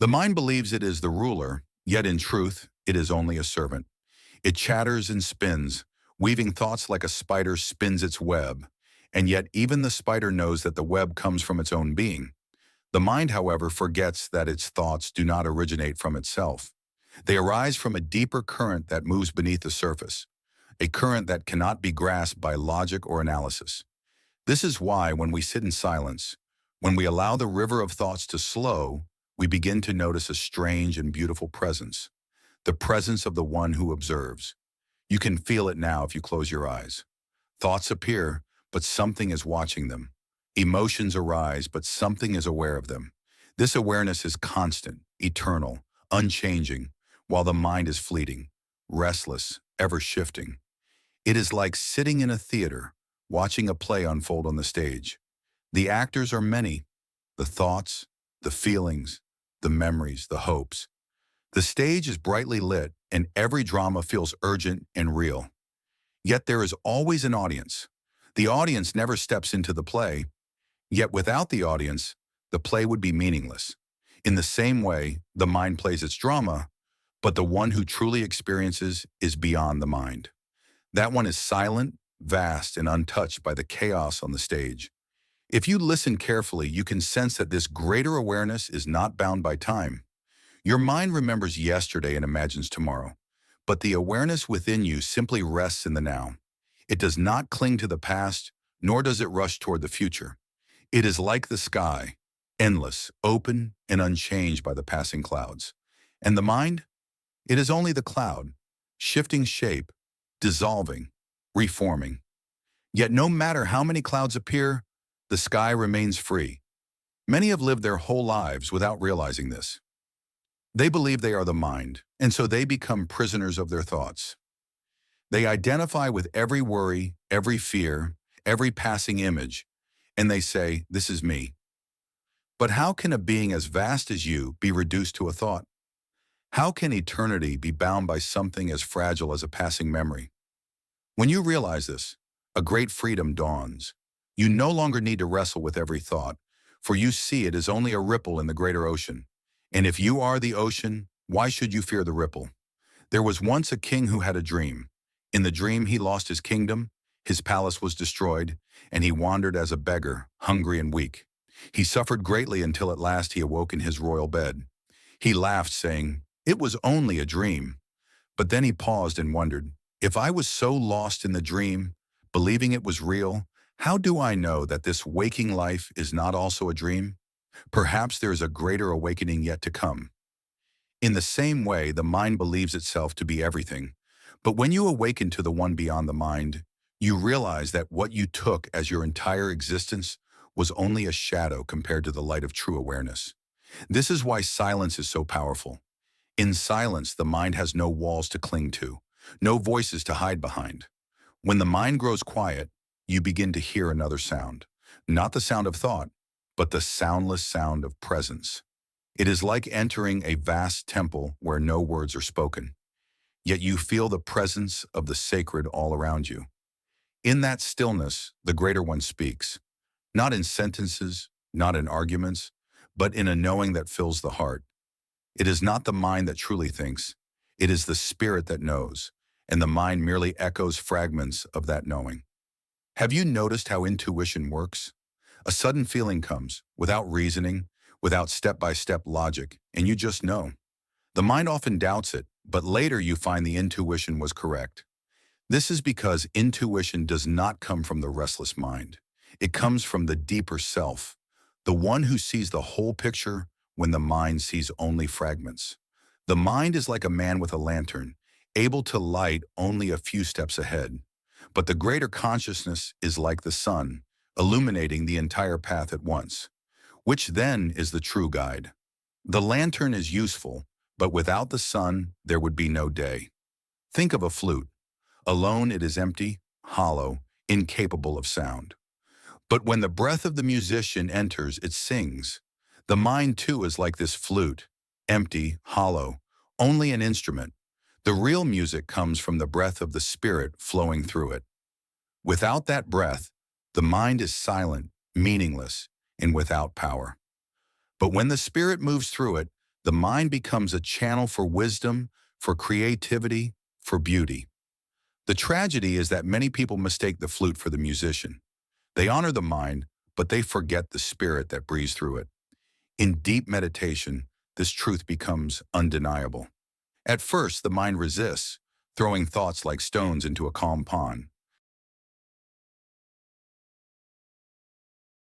The mind believes it is the ruler, yet in truth, it is only a servant. It chatters and spins, weaving thoughts like a spider spins its web, and yet even the spider knows that the web comes from its own being. The mind, however, forgets that its thoughts do not originate from itself. They arise from a deeper current that moves beneath the surface, a current that cannot be grasped by logic or analysis. This is why when we sit in silence, when we allow the river of thoughts to slow, we begin to notice a strange and beautiful presence, the presence of the one who observes. You can feel it now if you close your eyes. Thoughts appear, but something is watching them. Emotions arise, but something is aware of them. This awareness is constant, eternal, unchanging, while the mind is fleeting, restless, ever shifting. It is like sitting in a theater, watching a play unfold on the stage. The actors are many, the thoughts, the feelings, the memories, the hopes. The stage is brightly lit, and every drama feels urgent and real. Yet there is always an audience. The audience never steps into the play, yet without the audience, the play would be meaningless. In the same way, the mind plays its drama, but the one who truly experiences is beyond the mind. That one is silent, vast, and untouched by the chaos on the stage. If you listen carefully, you can sense that this greater awareness is not bound by time. Your mind remembers yesterday and imagines tomorrow, but the awareness within you simply rests in the now. It does not cling to the past, nor does it rush toward the future. It is like the sky, endless, open, and unchanged by the passing clouds. And the mind? It is only the cloud, shifting shape, dissolving, reforming. Yet no matter how many clouds appear, the sky remains free. Many have lived their whole lives without realizing this. They believe they are the mind, and so they become prisoners of their thoughts. They identify with every worry, every fear, every passing image, and they say, "This is me." But how can a being as vast as you be reduced to a thought? How can eternity be bound by something as fragile as a passing memory? When you realize this, a great freedom dawns. You no longer need to wrestle with every thought, for you see it is only a ripple in the greater ocean. And if you are the ocean, why should you fear the ripple? There was once a king who had a dream. In the dream, he lost his kingdom, his palace was destroyed, and he wandered as a beggar, hungry and weak. He suffered greatly until at last he awoke in his royal bed. He laughed, saying, "It was only a dream." But then he paused and wondered, if I was so lost in the dream, believing it was real, how do I know that this waking life is not also a dream? Perhaps there is a greater awakening yet to come. In the same way, the mind believes itself to be everything. But when you awaken to the one beyond the mind, you realize that what you took as your entire existence was only a shadow compared to the light of true awareness. This is why silence is so powerful. In silence, the mind has no walls to cling to, no voices to hide behind. When the mind grows quiet, you begin to hear another sound, not the sound of thought, but the soundless sound of presence. It is like entering a vast temple where no words are spoken, yet you feel the presence of the sacred all around you. In that stillness, the Greater One speaks, not in sentences, not in arguments, but in a knowing that fills the heart. It is not the mind that truly thinks, it is the spirit that knows, and the mind merely echoes fragments of that knowing. Have you noticed how intuition works? A sudden feeling comes, without reasoning, without step-by-step logic, and you just know. The mind often doubts it, but later you find the intuition was correct. This is because intuition does not come from the restless mind. It comes from the deeper self, the one who sees the whole picture when the mind sees only fragments. The mind is like a man with a lantern, able to light only a few steps ahead. But the greater consciousness is like the sun, illuminating the entire path at once. Which then is the true guide? The lantern is useful, but without the sun, there would be no day. Think of a flute. Alone it is empty, hollow, incapable of sound. But when the breath of the musician enters, it sings. The mind too is like this flute, empty, hollow, only an instrument. The real music comes from the breath of the spirit flowing through it. Without that breath, the mind is silent, meaningless, and without power. But when the spirit moves through it, The mind becomes a channel for wisdom, for creativity, for beauty. The tragedy is that many people mistake the flute for the musician. They honor the mind, but they forget the spirit that breathes through it. In deep meditation, this truth becomes undeniable. At first, the mind resists, throwing thoughts like stones into a calm pond.